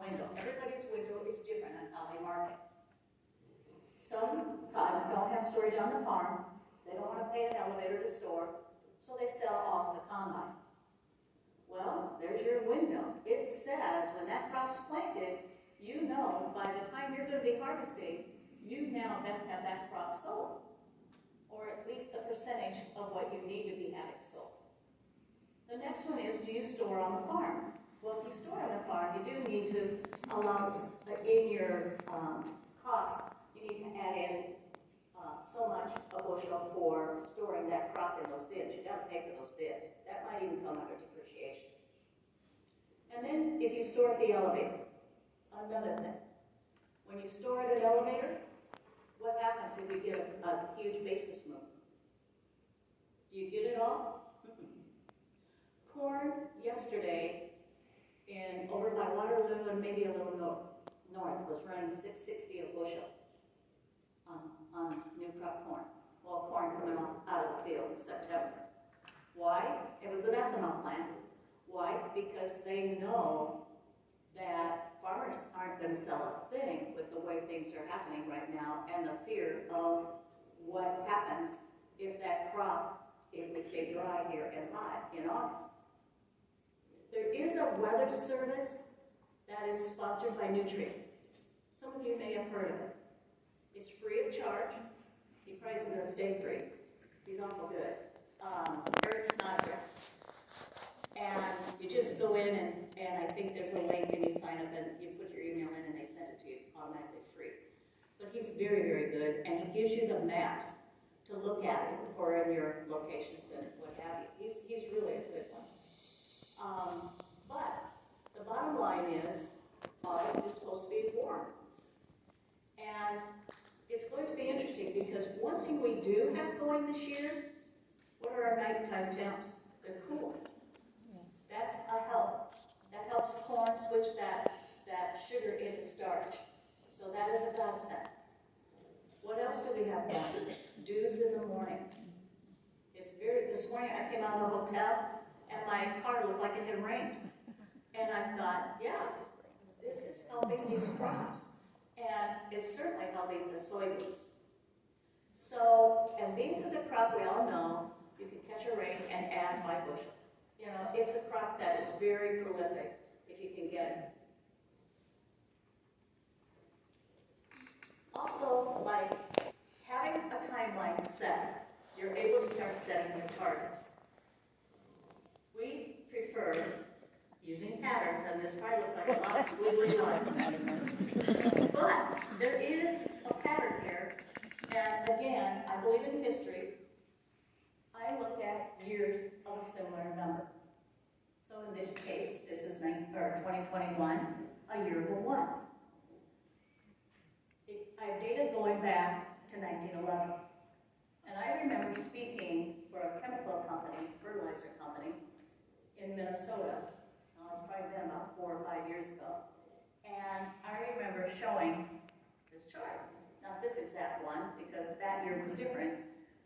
window. Everybody's window is different on how they market. Some don't have storage on the farm. They don't want to pay an elevator to store, so they sell off the combine. Well, there's your window. It says when that crop's planted, you know by the time you're going to be harvesting, you now best have that crop sold, or at least the percentage of what you need to be having sold. The next one is, do you store on the farm? Well, if you store on the farm, you do need to allow in your costs, you need to add in so much a bushel for storing that crop in those bins. You got to pay for those bins. That might even come under depreciation. And then if you store at the elevator, another thing. When you store at an elevator, what happens if you get a huge basis move? Do you get it all? Corn yesterday over by Waterloo and maybe a little north was running $6.60 a bushel on new crop corn. Well, corn coming out of the field in September. Why? It was an ethanol plant. Why? Because they know that farmers aren't going to sell a thing with the way things are happening right now and the fear of what happens if that crop, if we stay dry here and hot in August. There is a weather service that is sponsored by Nutrien. Some of you may have heard of it. It's free of charge. He probably isn't going to stay free. He's awful good. Eric Snodgrass. And you just go in and I think there's a link and you sign up and you put your email in and they send it to you automatically free. But he's very, very good, and he gives you the maps to look at it for in your locations and what have you. He's really a good one. But the bottom line is August is supposed to be warm. And it's going to be interesting because one thing we do have going this year, what are our nighttime temps? They're cool. That's a help. That helps corn switch that sugar into starch. So that is a godsend. What else do we have going? Dews in the morning. This morning I came out of the hotel and my car looked like it had rained. And I thought, yeah, this is helping these crops. And it's certainly helping the soybeans. So, and beans is a crop we all know, you can catch a rain and add by bushels. You know, it's a crop that is very prolific if you can get it. Also, like having a timeline set, you're able to start setting your targets. We prefer using patterns, and this probably looks like a lot of squiggly lines. But there is a pattern here, and again, I believe in history. I look at years of a similar number. So in this case, this is 2021, a year of a 1. I have data going back to 1911. And I remember speaking for a chemical company, fertilizer company, in Minnesota. It's probably been about 4 or 5 years ago. And I remember showing this chart. Not this exact one, because that year was different,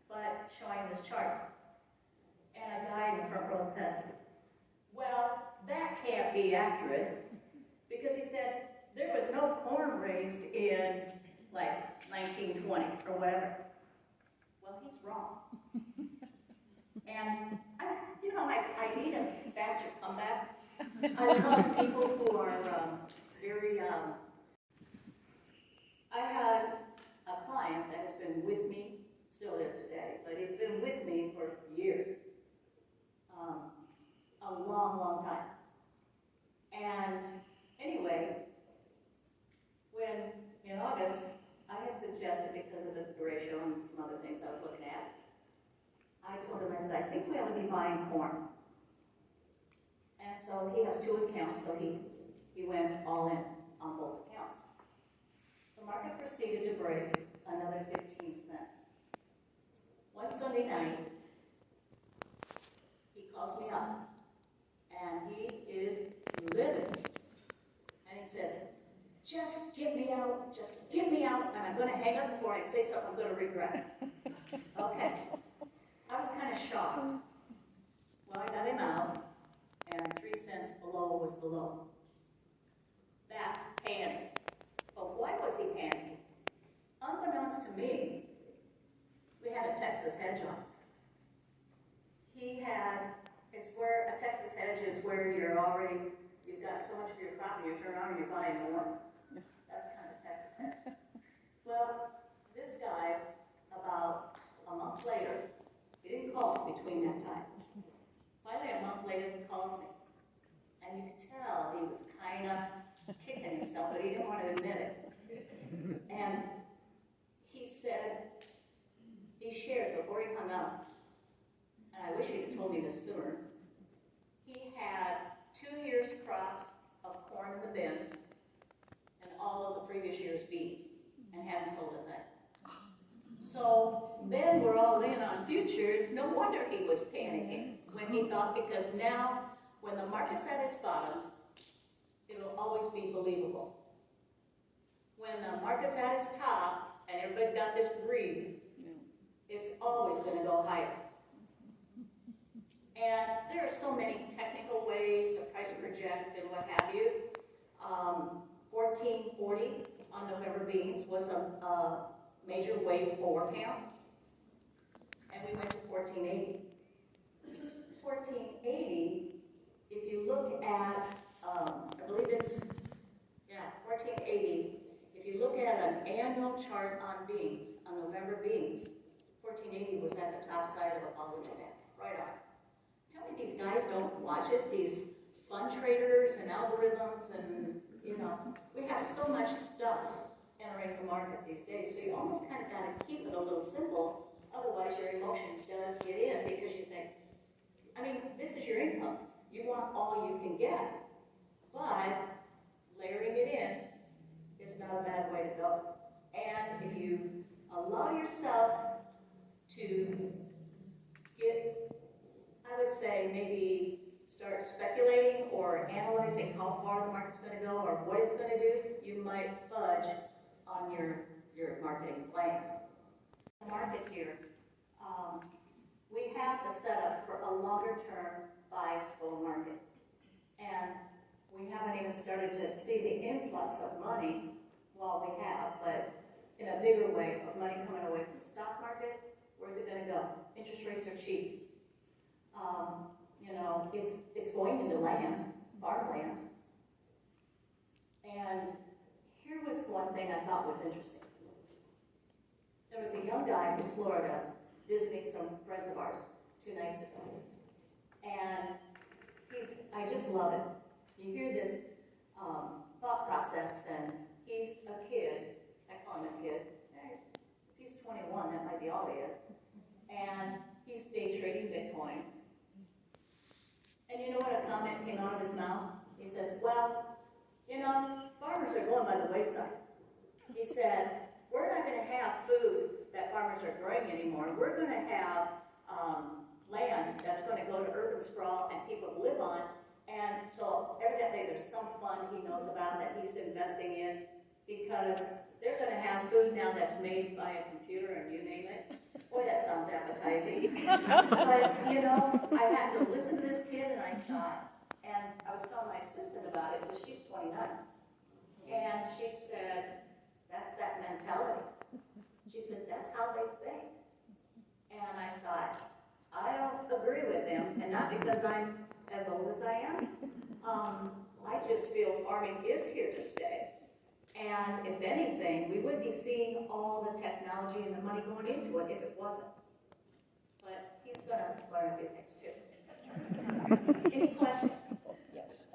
but showing this chart. And a guy in the front row says, well, that can't be accurate, because he said there was no corn raised in like 1920 or whatever. Well, he's wrong. And I need a faster comeback. I love people who are very, I had a client that has been with me, still is today, but he's been with me for years. A long, long time. And anyway, when in August, I had suggested, because of the ratio and some other things I was looking at, I told him, I said, I think we ought to be buying corn. And so he has 2 accounts, so he went all in on both accounts. The market proceeded to break another 15 cents. One Sunday night, he calls me up, and he is livid. And he says, just get me out, and I'm going to hang up before I say something I'm going to regret. Okay. I was kind of shocked. Well, I got him out, and 3 cents below was the low. That's a Texas hedge on. It's where a Texas hedge is where you've got so much of your property, you turn around and you're buying more. That's kind of Texas hedge. Well, this guy, about a month later, he didn't call between that time. Finally, a month later, he calls me. And you could tell he was kind of kicking himself, but he didn't want to admit it. And he said, he shared before he hung up, and I wish he'd have told me this sooner, he had 2 years' crops of corn in the bins and all of the previous year's beans and hadn't sold a thing. So then we're all in on futures. No wonder he was panicking when he thought, because now when the market's at its bottoms, it'll always be believable. When the market's at its top and everybody's got this greed, it's always going to go higher. And there are so many technical ways to price project and what have you. 1440 on November beans was a major wave 4 count, and we went to 1480. 1480, if you look at, I believe it's, 1480, if you look at an annual chart on beans, on November beans, 1480 was at the top side of a Bollinger Band, right on. Tell me these guys don't watch it, these fund traders and algorithms, and we have so much stuff entering the market these days, so you almost kind of got to keep it a little simple, otherwise your emotion does get in, because you think, this is your income. You want all you can get, but layering it in is not a bad way to go. And if you allow yourself to get, I would say, maybe start speculating or analyzing how far the market's going to go or what it's going to do, you might fudge on your marketing plan. The market here, we have the setup for a longer term bias bull market. And we haven't even started to see the influx of money, well, we have, but in a bigger way of money coming away from the stock market. Where's it going to go? Interest rates are cheap. It's going into land, farmland. And here was one thing I thought was interesting. There was a young guy from Florida visiting some friends of ours 2 nights ago. And I just love it. You hear this thought process, and he's a kid. I call him a kid. If he's 21, that might be all he is. And he's day trading Bitcoin. And you know what a comment came out of his mouth? He says, well, farmers are going by the wayside. He said, we're not going to have food that farmers are growing anymore. We're going to have land that's going to go to urban sprawl and people to live on. And so evidently there's some fund he knows about that he's investing in, because they're going to have food now that's made by a computer and you name it. Boy, that sounds appetizing. But, I had to listen to this kid, and I thought, and I was telling my assistant about it, because she's 29. And she said, that's that mentality. She said, that's how they think. And I thought, I don't agree with them, and not because I'm as old as I am. I just feel farming is here to stay. And if anything, we would be seeing all the technology and the money going into it if it wasn't. But he's going to learn a few things too. Any questions?